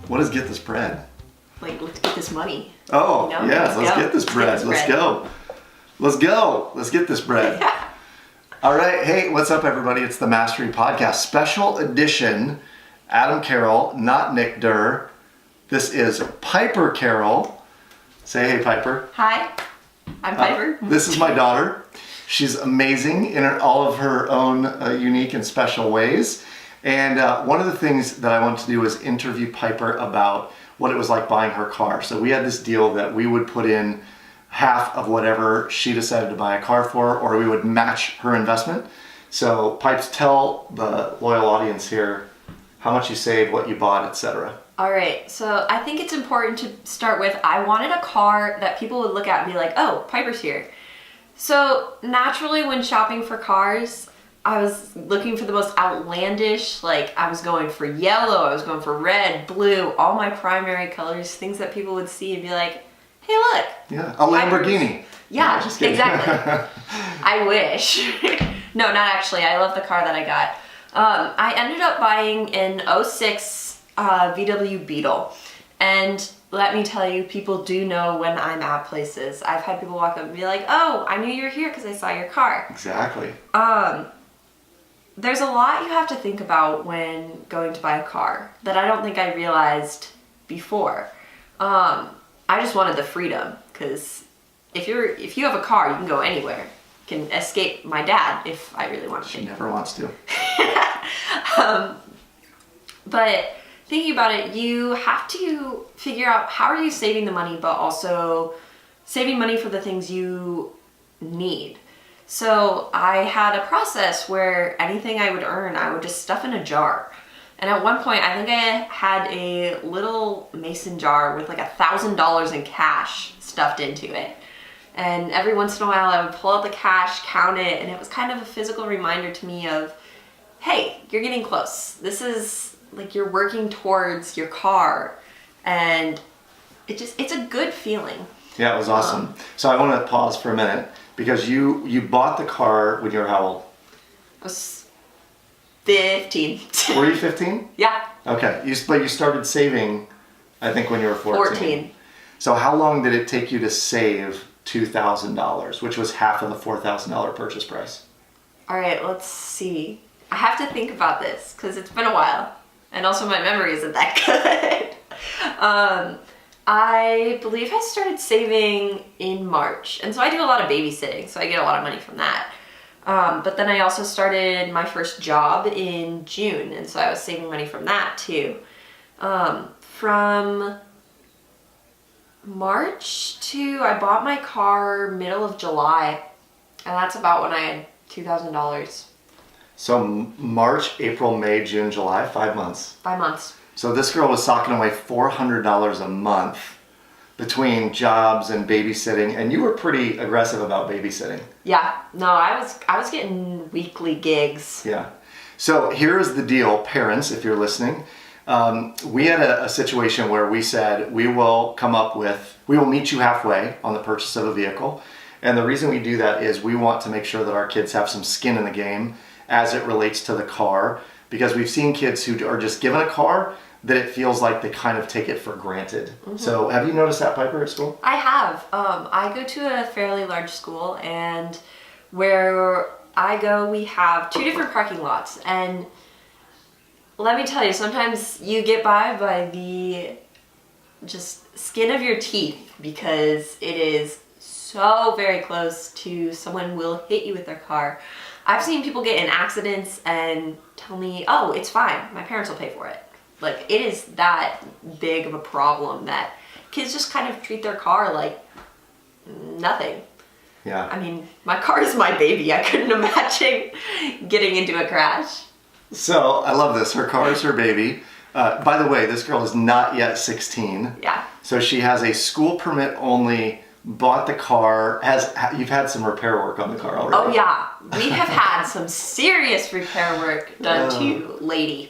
What is get this bread? Like, let's get this money. Oh, you know? yes, let's get this bread. Let's go. Let's go. Let's get this bread. Yeah. All right. Hey, what's up, everybody? It's the Mastery Podcast, special edition. Adam Carroll, not Nick Durr. This is Piper Carroll. Say hey, Piper. Hi, I'm Piper. This is my daughter. She's amazing in all of her own unique and special ways. And one of the things that I wanted to do was interview Piper about what it was like buying her car. So we had this deal that we would put in half of whatever she decided to buy a car for, or we would match her investment. So Pipes, tell the loyal audience here how much you saved, what you bought, etc. All right, so I think it's important to start with, I wanted a car that people would look at and be like, oh, Piper's here. So naturally when shopping for cars, I was looking for the most outlandish, like I was going for yellow, I was going for red, blue, all my primary colors, things that people would see and be like, hey, look. Yeah, a Lamborghini. Yeah, no, just kidding. Exactly. I wish. No, not actually. I love the car that I got. I ended up buying an 06 VW Beetle. And let me tell you, people do know when I'm at places. I've had people walk up and be like, oh, I knew you were here because I saw your car. Exactly. There's a lot you have to think about when going to buy a car that I don't think I realized before. I just wanted the freedom, because if you have a car, you can go anywhere. You can escape my dad if I really want to. She never wants to. But thinking about it, you have to figure out how are you saving the money, but also saving money for the things you need. So I had a process where anything I would earn, I would just stuff in a jar. And at one point, I think I had a little mason jar with like $1,000 in cash stuffed into it. And every once in a while, I would pull out the cash, count it, and it was kind of a physical reminder to me of, hey, you're getting close. This is like you're working towards your car, and it's a good feeling. Yeah, it was awesome. So I want to pause for a minute, because you bought the car when you were how old? I was 15. Were you 15? Yeah. Okay, but you started saving, I think, when you were 14. 14. So how long did it take you to save $2,000, which was half of the $4,000 purchase price? All right, let's see. I have to think about this because it's been a while, and also my memory isn't that good. I believe I started saving in March, and so I do a lot of babysitting, so I get a lot of money from that. But then I also started my first job in June, and so I was saving money from that too. From March to, I bought my car middle of July, and that's about when I had $2,000. So March, April, May, June, July, 5 months. 5 months. So this girl was socking away $400 a month between jobs and babysitting, and you were pretty aggressive about babysitting. Yeah, no, I was getting weekly gigs. Yeah. So here's the deal, parents, if you're listening. We had a situation where we said we will meet you halfway on the purchase of a vehicle. And the reason we do that is we want to make sure that our kids have some skin in the game as it relates to the car, because we've seen kids who are just given a car that it feels like they kind of take it for granted. Mm-hmm. So have you noticed that, Piper, at school? I have. I go to a fairly large school, and where I go, we have 2 different parking lots. And let me tell you, sometimes you get by the just skin of your teeth, because it is so very close to someone will hit you with their car. I've seen people get in accidents and tell me, oh, it's fine, my parents will pay for it. Like, it is that big of a problem that kids just kind of treat their car like nothing. Yeah. I mean, my car is my baby. I couldn't imagine getting into a crash. So, I love this. Her car is her baby. By the way, this girl is not yet 16. Yeah. So she has a school permit only, bought the car, you've had some repair work on the car already. Oh yeah, we have had some serious repair work done to Lady.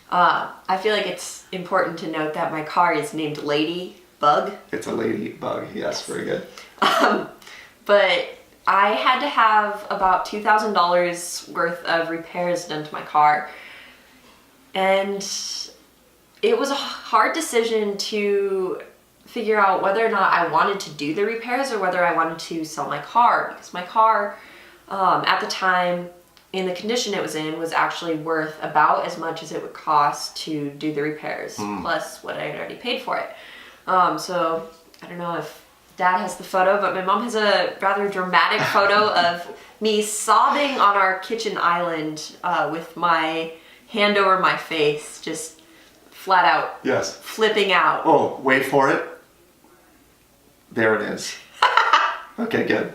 I feel like it's important to note that my car is named Ladybug. It's a Ladybug, yes, very good. But I had to have about $2,000 worth of repairs done to my car. And it was a hard decision to figure out whether or not I wanted to do the repairs or whether I wanted to sell my car, because my car at the time, in the condition it was in, was actually worth about as much as it would cost to do the repairs, plus what I had already paid for it. So I don't know if Dad has the photo, but my mom has a rather dramatic photo of me sobbing on our kitchen island with my hand over my face, just flat out flipping out. Oh, wait for it. There it is. Okay, good.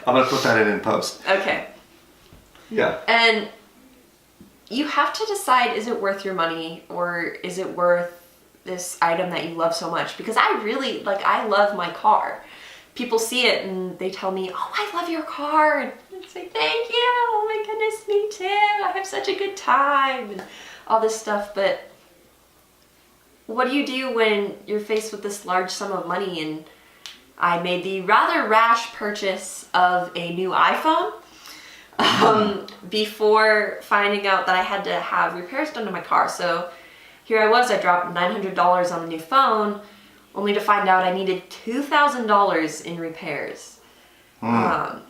I'm going to put that in post. Okay. Yeah. And you have to decide, is it worth your money or is it worth this item that you love so much? Because I love my car. People see it and they tell me, oh, I love your car. And I say, thank you. Oh my goodness, me too. I have such a good time and all this stuff. But what do you do when you're faced with this large sum of money? And I made the rather rash purchase of a new iPhone before finding out that I had to have repairs done to my car. So here I was, I dropped $900 on a new phone, only to find out I needed $2,000 in repairs. And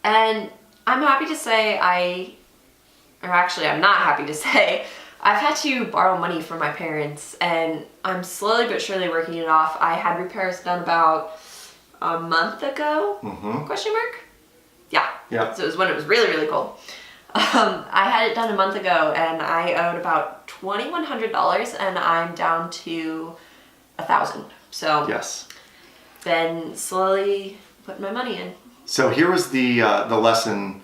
I'm happy to say I'm not happy to say, I've had to borrow money from my parents, and I'm slowly but surely working it off. I had repairs done about a month ago, question mark? Yeah. So it was when it was really, really cold. I had it done a month ago, and I owed about $2,100, and I'm down to $1,000. So yes, been slowly putting my money in. So here was the lesson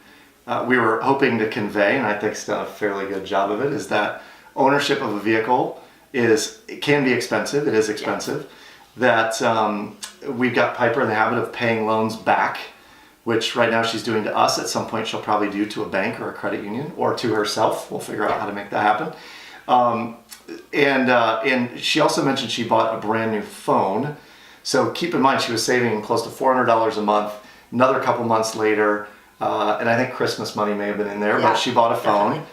we were hoping to convey, and I think it's done a fairly good job of it, is that ownership of a vehicle can be expensive. It is expensive. Yeah. That we've got Piper in the habit of paying loans back, which right now she's doing to us. At some point she'll probably do to a bank or a credit union or to herself. We'll figure out how to make that happen. And she also mentioned she bought a brand new phone. So keep in mind she was saving close to $400 a month. Another couple months later, and I think Christmas money may have been in there, but she bought a phone.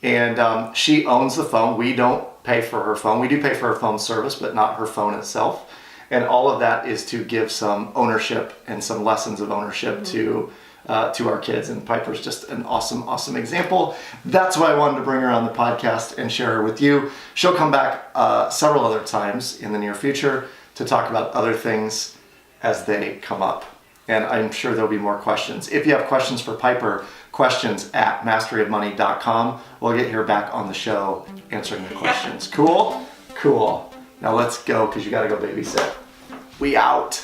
Definitely. And she owns the phone. We don't pay for her phone. We do pay for her phone service, but not her phone itself. And all of that is to give some ownership and some lessons of ownership to our kids. And Piper's just an awesome, awesome example. That's why I wanted to bring her on the podcast and share her with you. She'll come back several other times in the near future to talk about other things as they come up. And I'm sure there'll be more questions. If you have questions for Piper, questions@masteryofmoney.com. We'll get her back on the show answering the questions. Cool? Cool. Now let's go, because you got to go babysit. We out.